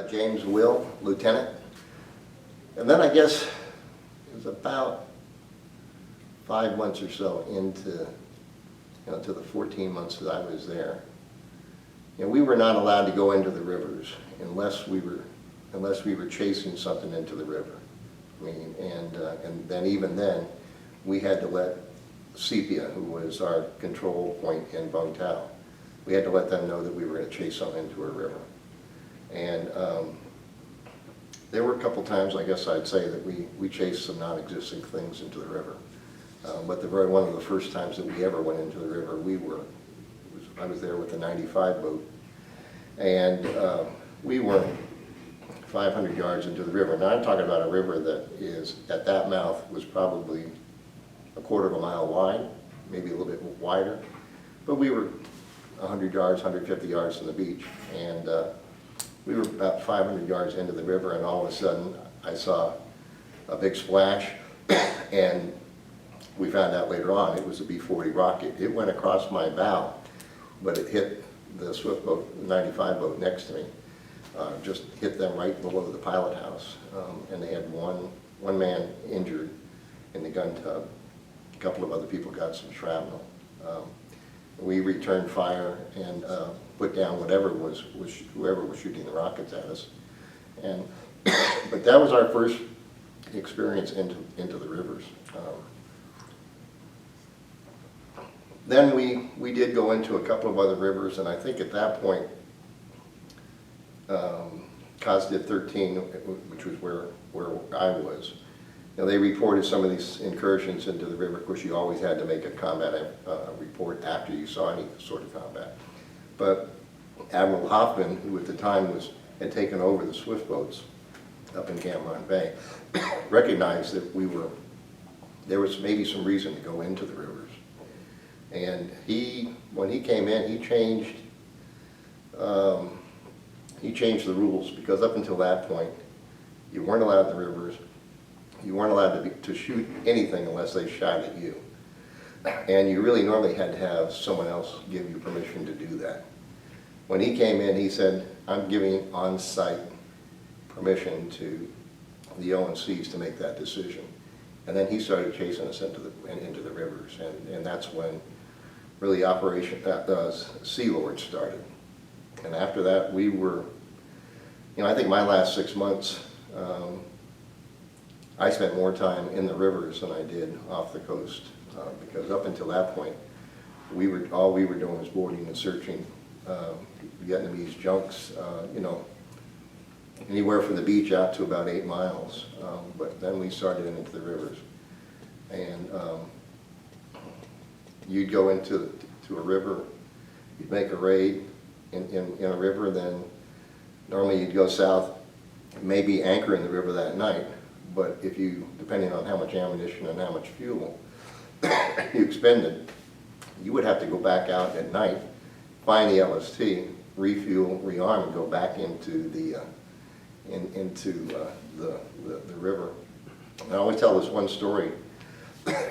James Will, lieutenant. And then I guess it was about 5 months or so into, to the 14 months that I was there. We were not allowed to go into the rivers unless we were chasing something into the river. I mean, and then even then, we had to let Sepia, who was our control point in Vung Tau, we had to let them know that we were going to chase something into a river. And there were a couple times, I guess I'd say, that we chased some non-existing things into the river. But one of the first times that we ever went into the river, I was there with the 95 boat, and we were 500 yards into the river. Now I'm talking about a river that is, at that mouth, was probably a quarter of a mile wide, maybe a little bit wider, but we were 100 yards, 150 yards from the beach, and we were about 500 yards into the river, and all of a sudden I saw a big splash, and we found out later on it was a B-40 rocket. It went across my bow, but it hit the Swift boat, the 95 boat next to me, just hit them right below the pilot house, and they had one man injured in the gun tub. A couple of other people got some shrapnel. We returned fire and put down whoever was shooting the rockets at us. And but that was our first experience into the rivers. Then we did go into a couple of other rivers, and I think at that point, COSDID 13, which was where I was, they reported some of these incursions into the river. Of course, you always had to make a combat report after you saw any sort of combat. But Admiral Hoffman, who at the time had taken over the Swift boats up in Cameron Bay, recognized that there was maybe some reason to go into the rivers. And when he came in, he changed the rules, because up until that point, you weren't allowed in the rivers. You weren't allowed to shoot anything unless they shot at you. And you really normally had to have someone else give you permission to do that. When he came in, he said, I'm giving on-site permission to the ONCs to make that decision. And then he started chasing us into the rivers, and that's when really Operation Sea Lord started. And after that, we were, I think my last 6 months, I spent more time in the rivers than I did off the coast, because up until that point, all we were doing was boarding and searching Vietnamese junks, anywhere from the beach out to about 8 miles. But then we started into the rivers, and you'd go into a river, you'd make a raid in a river, then normally you'd go south, maybe anchor in the river that night. But if depending on how much ammunition and how much fuel you expended, you would have to go back out at night, find the LST, refuel, rearm, and go back into the river. And I always tell this one story.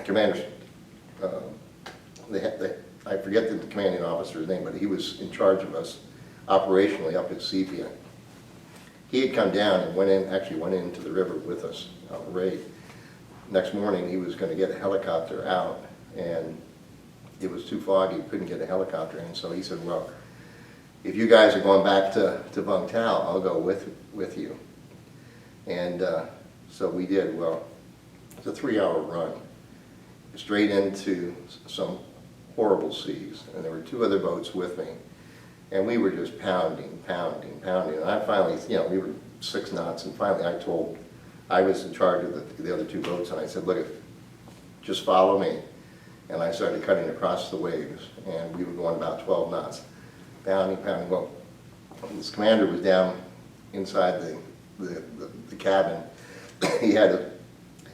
Commanders, I forget the commanding officer's name, but he was in charge of us operationally up at Sepia. He had come down and actually went into the river with us on the raid. Next morning, he was going to get a helicopter out, and it was too foggy, he couldn't get a helicopter in, so he said, well, if you guys are going back to Vung Tau, I'll go with you. And so we did. Well, it's a 3-hour run, straight into some horrible seas, and there were 2 other boats with me. And we were just pounding. And I finally, we were 6 knots, and finally I was in charge of the other 2 boats, and I said, look, just follow me. And I started cutting across the waves, and we were going about 12 knots, pounding. Well, this commander was down inside the cabin. He had a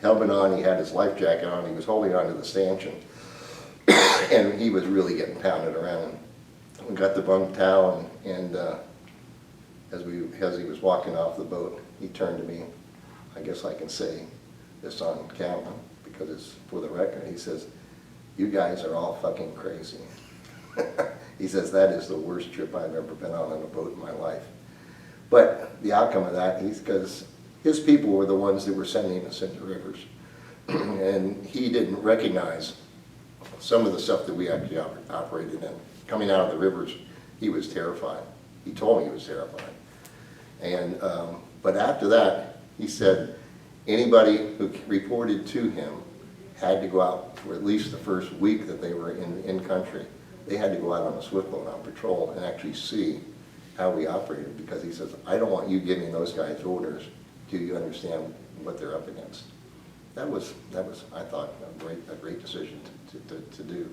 helmet on, he had his life jacket on, he was holding onto the stanchion, and he was really getting pounded around. We got to Vung Tau, and as he was walking off the boat, he turned to me. I guess I can say this on camera because it's for the record. He says, "You guys are all fucking crazy." He says, "That is the worst trip I've ever been on a boat in my life." But the outcome of that, because his people were the ones that were sending us into rivers. And he didn't recognize some of the stuff that we actually operated in. Coming out of the rivers, he was terrified. He told me he was terrified. And, but after that, he said anybody who reported to him had to go out for at least the first week that they were in country. They had to go out on a swift boat on patrol and actually see how we operated, because he says, I don't want you giving those guys orders till you understand what they're up against. That was I thought, a great decision to do.